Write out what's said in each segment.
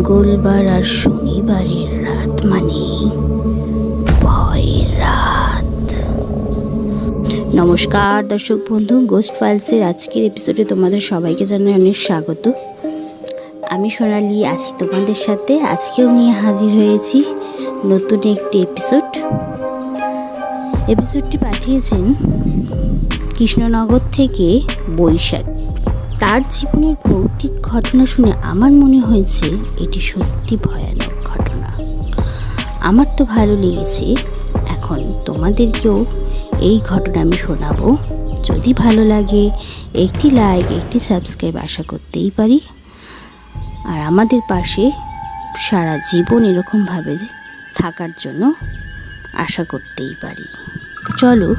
মঙ্গলবার আর শনিবারের রাত মানে ভয়ের রাত। নমস্কার দর্শক বন্ধু, গোস্ট ফাইলসের আজকের এপিসোডে তোমাদের সবাইকে জানাই অনেক স্বাগত। আমি সোনালি আছি তোমাদের সাথে। আজকেও নিয়ে হাজির হয়েছি নতুন একটি এপিসোডটি পাঠিয়েছেন কৃষ্ণনগর থেকে বৈশাখ। তার জীবনের ভৌতিক ঘটনা শুনে আমার মনে হয়েছে এটি সত্যি ভয়ানক ঘটনা। আমার তো ভালো লেগেছে, এখন তোমাদেরকেও এই ঘটনা আমি শোনাবো। যদি ভালো লাগে একটি লাইক, একটি সাবস্ক্রাইব আশা করতেই পারি, আর আমাদের পাশে সারা জীবন এরকমভাবে থাকার জন্য আশা করতেই পারি। চলো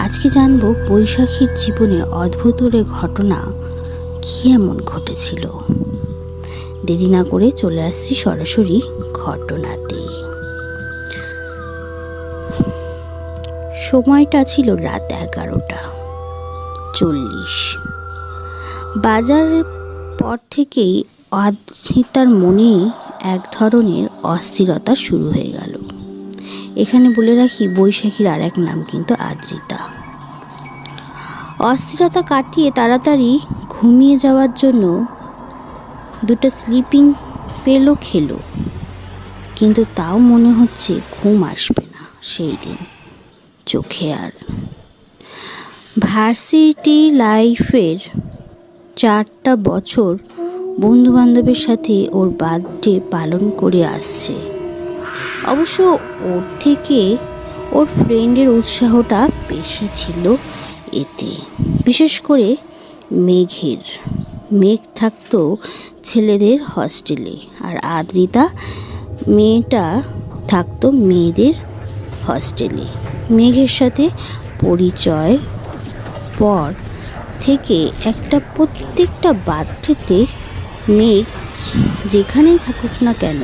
আজকে জানবো বৈশাখীর জীবনে অদ্ভুত ঘটনা কি এমন ঘটেছিল। দেরি না করে চলে আসছি সরাসরি ঘটনাতে। সময়টা ছিল রাত 11:40। বাজারের পর থেকেই আদ্রিতার মনে এক ধরনের অস্থিরতা শুরু হয়ে গেল। এখানে বলে রাখি, বৈশাখীর আর এক নাম কিন্তু আদ্রিতা। অস্থিরতা কাটিয়ে তাড়াতাড়ি ঘুমিয়ে যাওয়ার জন্য দুটো স্লিপিং পিলো খেলো, কিন্তু তাও মনে হচ্ছে ঘুম আসবে না সেই দিন চোখে। আর ভার্সিটি লাইফের 4টা বছর বন্ধু বান্ধবের সাথে ওর বার্থডে পালন করে আসছে। অবশ্য ওর থেকে ওর ফ্রেন্ডের উৎসাহটা বেশি ছিল এতে, বিশেষ করে মেঘ থাকতো ছেলেদের হস্টেলে, আর আদ্রিতা মেয়েটা থাকতো মেয়েদের হস্টেলে। মেঘের সাথে পরিচয় পর থেকে প্রত্যেকটা বার্থডেতে মেঘ যেখানেই থাকুক না কেন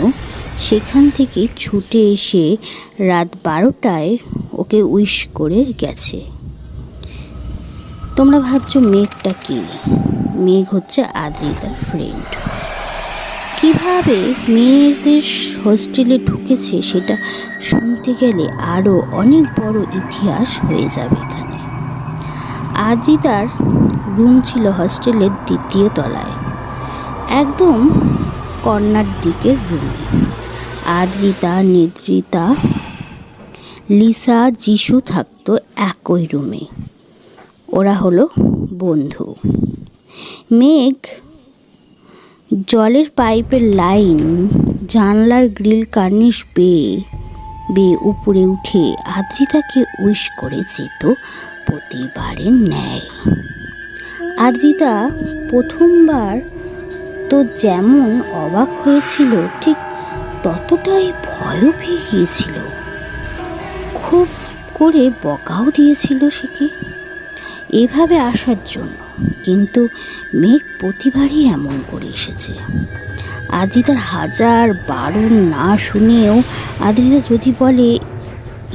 সেখান থেকে ছুটে এসে রাত 12টায় ওকে উইশ করে গেছে। তোমরা ভাবছো মেঘটা কি? মেঘ হচ্ছে আদ্রিতার ফ্রেন্ড। কিভাবে মেয়েদের হোস্টেলে ঢুকেছে সেটা শুনতে গেলে আরও অনেক বড় ইতিহাস হয়ে যাবে এখানে। আদ্রিতার রুম ছিল হোস্টেলের 2য় তলায়, একদম কর্নার দিকের রুমে। আদ্রিতা, নিদ্রিতা, লিসা, যিশু থাকতো একই রুমে। ওরা হলো বন্ধু। মেঘ জলের পাইপের লাইন, জানলার গ্রিল কার্নিশ বেয়ে উপরে উঠে আদ্রিতাকে উইশ করে যেত প্রতিবারের ন্যায়। আদ্রিতা প্রথমবার তো যেমন অবাক হয়েছিল, ঠিক ততটাই ভয়ও পেয়ে গিয়েছিল। খুব করে বকাও দিয়েছিল সেকে এভাবে আসার জন্য, কিন্তু মেঘ প্রতিবারই এমন করে এসেছে। আদ্রিতার হাজার বারণ না শুনেও আদ্রিতা যদি বলে,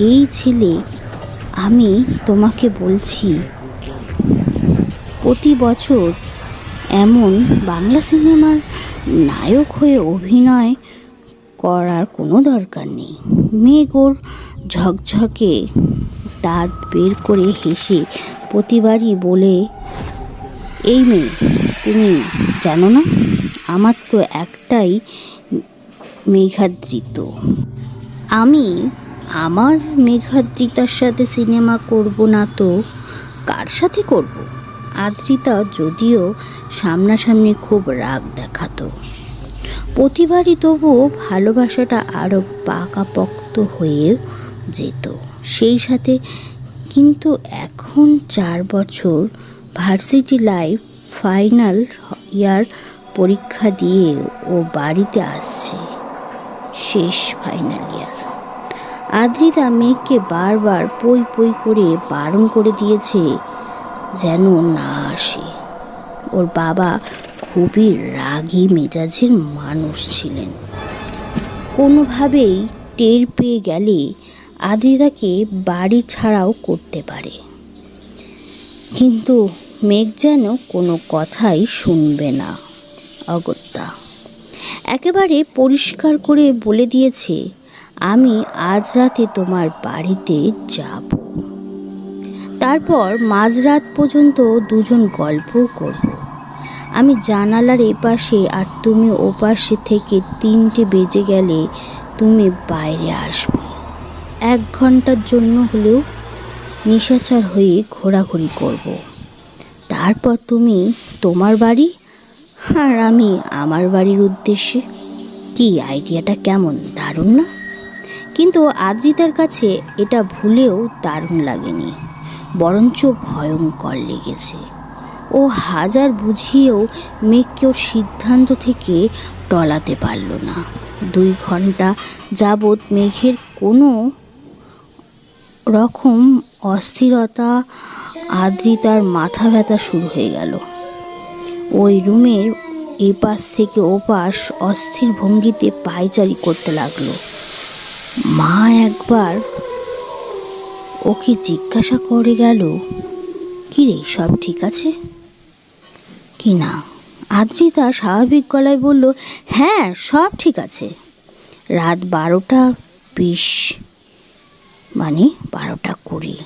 এই ছেলে আমি তোমাকে বলছি, প্রতি বছর এমন বাংলা সিনেমার নায়ক হয়ে অভিনয় করার কোনো দরকার নেই। মেঘ ওর ঝকঝকে দাঁত বের করে হেসে প্রতিবারই বলে, এই মেয়ে তুমি জানো না, আমার তো একটাই মেঘাদ্রিত। আমি আমার মেঘাদ্রিতার সাথে সিনেমা করব না তো কার সাথে করব? আদ্রিতা যদিও সামনাসামনি খুব রাগ দেখাতো, প্রতিবারই তবুও ভালোবাসাটা আরও পাকাপোক্ত হয়ে যেত সেই সাথে। কিন্তু এখন 4 বছর ভার্সিটি লাইফ ফাইনাল ইয়ার পরীক্ষা দিয়ে ও বাড়িতে আসছে, শেষ ফাইনাল ইয়ার। আদ্রিতা মেঘকে বারবার পই করে বারণ করে দিয়েছে যেন না আসে। ওর বাবা খুবই রাগী মেজাজের মানুষ ছিলেন। কোনোভাবেই টের পেয়ে গেলে আদ্রিতাকে বাড়ি ছাড়াও করতে পারে, কিন্তু মেঘ যেন কোনো কথাই শুনবে না। অগত্যা একেবারে পরিষ্কার করে বলে দিয়েছে আমি আজ রাতে তোমার বাড়িতে যাব। তারপর মাঝরাত পর্যন্ত দুজন গল্পও করব। আমি জানালার এপাশে আর তুমি ওপাশে থেকে 3টে বেজে গেলে তুমি বাইরে আসবে। 1 ঘন্টার জন্য হলেও নিশাচর হয়ে ঘোরাঘুরি করব। তারপর তুমি তোমার বাড়ি আর আমি আমার বাড়ির উদ্দেশ্যে। কি আইডিয়াটা কেমন, দারুণ না? কিন্তু আদ্রিতার কাছে এটা ভুলেও দারুণ লাগেনি, বরঞ্চ ভয়ঙ্কর লেগেছে। ও হাজার বুঝিয়েও মেঘকে ওর সিদ্ধান্ত থেকে টলাতে পারল না। 2 ঘন্টা যাবৎ মেঘের কোনো রকম অস্থিরতা, আদ্রিতার মাথা ব্যথা শুরু হয়ে গেল। ওই রুমের এপাশ থেকে ওপাশ অস্থির ভঙ্গিতে পায়চারি করতে লাগলো। মা একবার ওকে জিজ্ঞাসা করে গেল, কি রে, সব ঠিক আছে কি না? আদ্রিতা স্বাভাবিক গলায় বলল, হ্যাঁ সব ঠিক আছে। রাত 12:20 মানে 12:20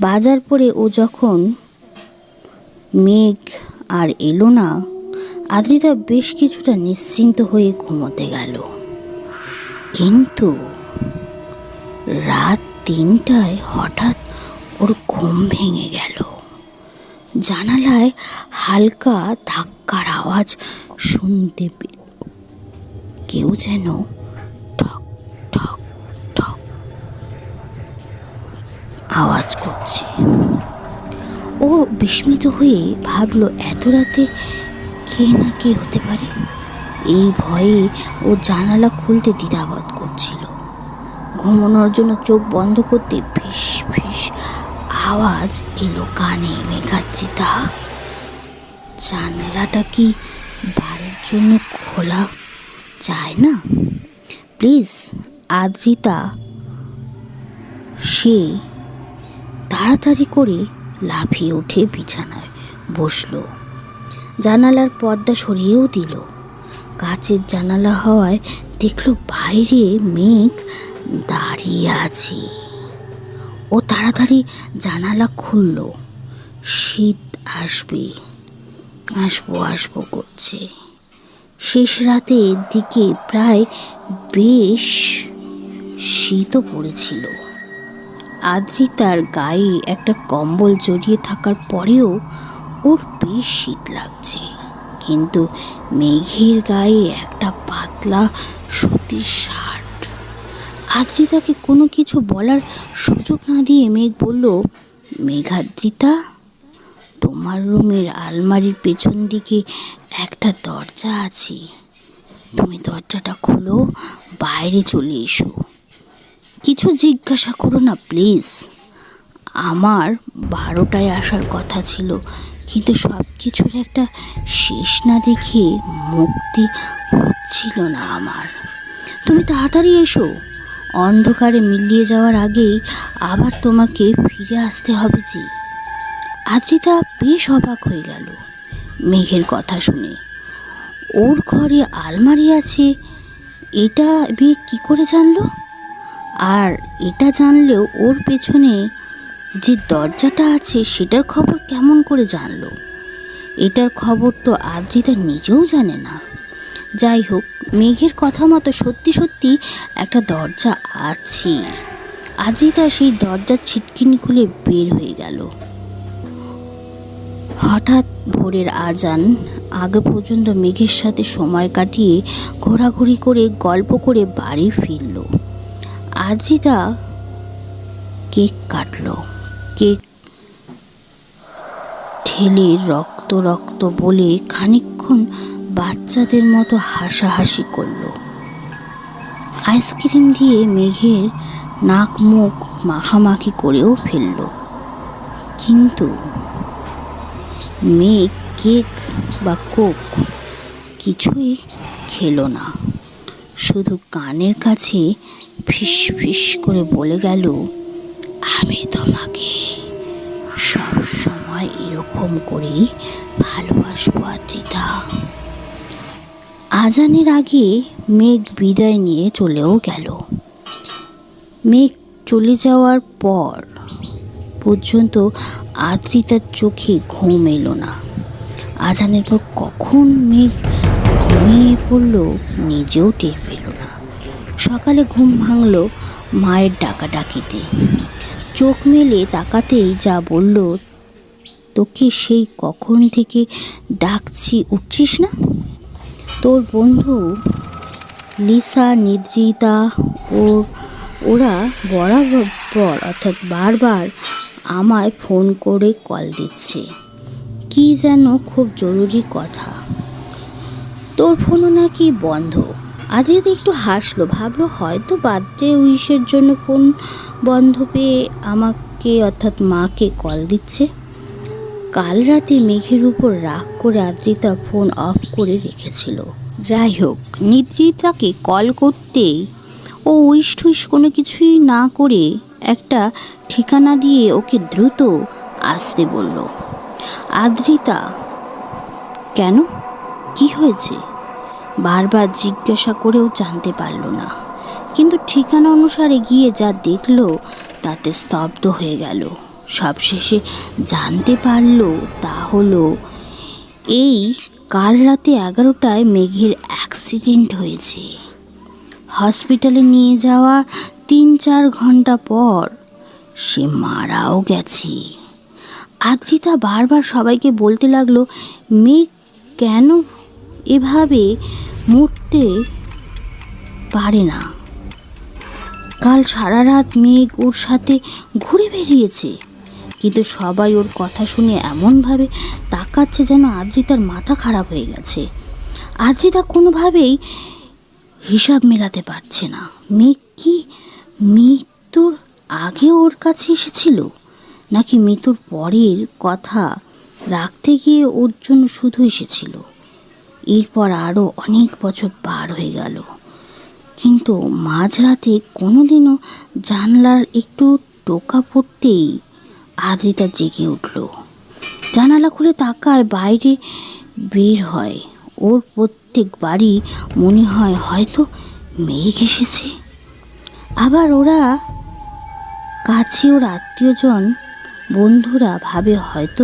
বাজার পরে ও যখন মেঘ আর এলো না, আদ্রিতা বেশ কিছুটা নিশ্চিন্ত হয়ে ঘুমোতে গেল। কিন্তু রাত 3টায় হঠাৎ ওর ঘুম ভেঙে গেল। জানালায় হালকা ধাক্কার আওয়াজ শুনতে পেল। কেউ যেন ঠক ঠক ঠক আওয়াজ করছে। ও বিস্মিত হয়ে ভাবল এত রাতে কে না কে হতে পারে। এই ভয়ে ও জানালা খুলতে দ্বিধাবোধ করছিল। ঘুমানোর জন্য চোখ বন্ধ করতে ফিস ফিস আওয়াজ এলো কানে। মেঘাদ্রিতা, জানলাটা কি বাড়ির জন্য খোলা যায় না প্লিজ? আদ্রিতা সে তাড়াতাড়ি করে লাফিয়ে উঠে বিছানায় বসলো। জানালার পর্দা সরিয়েও দিল। কাচের জানালা হওয়ায় দেখলো বাইরে মেঘ দাঁড়িয়ে আছে। ও তাড়াতাড়ি জানালা খুলল। শীত আসবে, আসবো করছে। শেষ রাতের দিকে প্রায় বেশ শীতও পড়েছিল। আদ্রিতার গায়ে একটা কম্বল জড়িয়ে থাকার পরেও ওর বেশ শীত লাগছে। কিন্তু মেঘের গায়ে একটা পাতলা সুতির শার্ট। আদ্রিতাকে কোনো কিছু বলার সুযোগ না দিয়ে মেঘ বলল, মেঘাদ্রিতা, তোমার রুমের আলমারির পেছন দিকে একটা দরজা আছে। তুমি দরজাটা খোলো, বাইরে চলে এসো। কিছু জিজ্ঞাসা করো না প্লিজ। আমার 12টায় আসার কথা ছিল, কিন্তু সব কিছুর একটা শেষ না দেখে মুক্তি হচ্ছিল না আমার। তুমি তাড়াতাড়ি এসো, অন্ধকারে মিলিয়ে যাওয়ার আগেই আবার তোমাকে ফিরে আসতে হবে যে। আদ্রিতা বেশ অবাক হয়ে গেল মেঘের কথা শুনে। ওর ঘরে আলমারি আছে এটা মেঘ কী করে জানলো? আর এটা জানলেও ওর পেছনে যে দরজাটা আছে সেটার খবর কেমন করে জানলো? এটার খবর তো আদ্রিতা নিজেও জানে না। যাই হোক, মেঘের কথা মতো সত্যি সত্যি একটা দরজা আছে। আদ্রিতা সেই দরজার ছিটকিনি খুলে বের হয়ে গেল। হঠাৎ ভোরের আজান আগে পর্যন্ত মেঘের সাথে সময় কাটিয়ে ঘোরাঘুরি করে গল্প করে বাড়ি ফিরল। আদ্রিতা কেক কাটলো। কেক ঠেলে রক্ত রক্ত বলে খানিকক্ষণ বাচ্চাদের মতো হাসাহাসি করলো। আইসক্রিম দিয়ে মেঘের নাক মুখ মাখামাখি করেও ফেলল। কিন্তু মেঘ কেক বা কোক কিছুই খেলো না। শুধু কানের কাছে ফিস ফিস করে বলে গেল, আমি তোমাকে সব সময় এরকম করেই ভালোবাসবো আদ্রিতা। আজানের আগে মেঘ বিদায় নিয়ে চলেও গেল। মেঘ চলে যাওয়ার পর পর্যন্ত আদ্রিতার চোখে ঘুম এলো না। আজানের পর কখন মেঘ ঘুমিয়ে পড়ল নিজেও টের পেল না। সকালে ঘুম ভাঙল মায়ের ডাকাডাকিতে। চোখ মেলে তাকাতেই যা বলল, তোকে সেই কখন থেকে ডাকছি, উঠছিস না? তোর বন্ধু লিসা, নিদ্রিতা ওরা বরাবর অর্থাৎ বারবার আমায় ফোন করে কল দিচ্ছে, কি যেন খুব জরুরি কথা। তোর ফোনও নাকি বন্ধ। আদ্রিতা একটু হাসলো, ভাবলো হয়তো বার্থডে উইশের জন্য ফোন বন্ধ পেয়ে আমাকে অর্থাৎ মাকে কল দিচ্ছে। কাল রাতে মেঘের উপর রাগ করে আদ্রিতা ফোন অফ করে রেখেছিল। যাই হোক, নিদ্রিতাকে কল করতেই ও উইশ টুইশ কোনো কিছুই না করে একটা ঠিকানা দিয়ে ওকে দ্রুত আসতে বলল। আদ্রিতা কেন, কি হয়েছে বারবার জিজ্ঞাসা করেও জানতে পারল না। কিন্তু ঠিকানা অনুসারে গিয়ে যা দেখল তাতে স্তব্ধ হয়ে গেল। সবশেষে জানতে পারল তা হলো এই কাল রাতে 11টায় মেঘের অ্যাক্সিডেন্ট হয়েছে। হসপিটালে নিয়ে যাওয়া 3-4 ঘন্টা পর সে মারাও গেছে। আদ্রিতা বারবার সবাইকে বলতে লাগলো, মেঘ কেন এভাবে মরতে পারে না। কাল সারা রাত মেঘ ওর সাথে ঘুরে বেরিয়েছে। কিন্তু সবাই ওর কথা শুনে এমনভাবে তাকাচ্ছে যেন আদ্রিতার মাথা খারাপ হয়ে গেছে। আদ্রিতা কোনোভাবেই হিসাব মেলাতে পারছে না। মেঘ কি মৃত্যুর আগে ওর কাছে এসেছিল, নাকি মৃত্যুর পরের কথা রাখতে গিয়ে ওর জন্য শুধু এসেছিল। এরপর আরও অনেক বছর পার হয়ে গেল, কিন্তু মাঝরাতে কোনোদিনও জানলার একটু টোকা পড়তেই আদ্রিতা জেগে উঠল। জানালা খুলে তাকায়, বাইরে বের হয়। ওর প্রত্যেকবারই মনে হয় হয়তো মেঘ এসেছে। আবার ওরা কাছে ওর আত্মীয়জন বন্ধুরা ভাবে হয়তো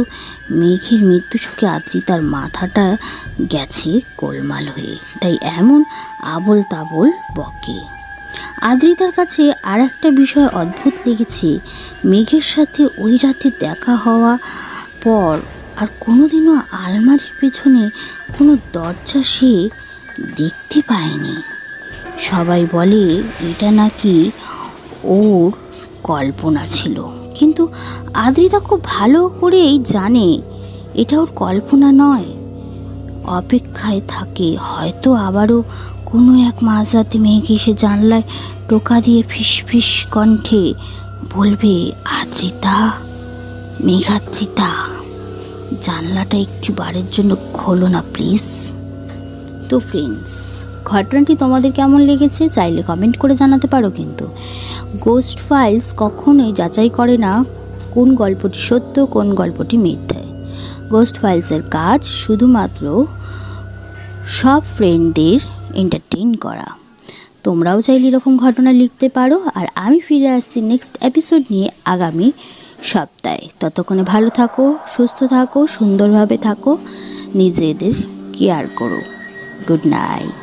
মেঘের মৃত্যু শোকে আদ্রিতার মাথাটা গেছে গোলমাল হয়ে, তাই এমন আবোল তাবোল বকে। আদ্রিতার কাছে আর একটা বিষয় অদ্ভুত লেগেছে, মেঘের সাথে ওই রাতে দেখা হওয়া পর আর কোনোদিনও আলমারির পেছনে কোনো দরজা সে দেখতে পায়নি। সবাই বলে এটা নাকি ওর কল্পনা ছিল, কিন্তু আদ্রিতা খুব ভালো করেই জানে এটা ওর কল্পনা নয়। অপেক্ষায় থাকে হয়তো আবারও কোনো এক মাঝরাতে মেঘ এসে জানলায় টোকা দিয়ে ফিসফিস কণ্ঠে বলবে, আদ্রিতা, মেঘাদ্রিতা, জানলাটা একটু বারের জন্য খোলো না প্লিজ। তো ফ্রেন্ডস, ঘটনাটি তোমাদের কেমন লেগেছে চাইলে কমেন্ট করে জানাতে পারো। কিন্তু গোস্ট ফাইলস কখনোই যাচাই করে না কোন গল্পটি সত্য কোন গল্পটি মিথ্যে। গোস্ট ফাইলসের কাজ শুধুমাত্র সব ফ্রেন্ডদের এন্টারটেইন করা। তোমরাও চাইলে এরকম ঘটনা লিখতে পারো। আর আমি ফিরে আসছি নেক্সট এপিসোড নিয়ে আগামী সপ্তাহে। ততক্ষণে ভালো থাকো, সুস্থ থাকো, সুন্দরভাবে থাকো, নিজেদের কেয়ার করো। Good night.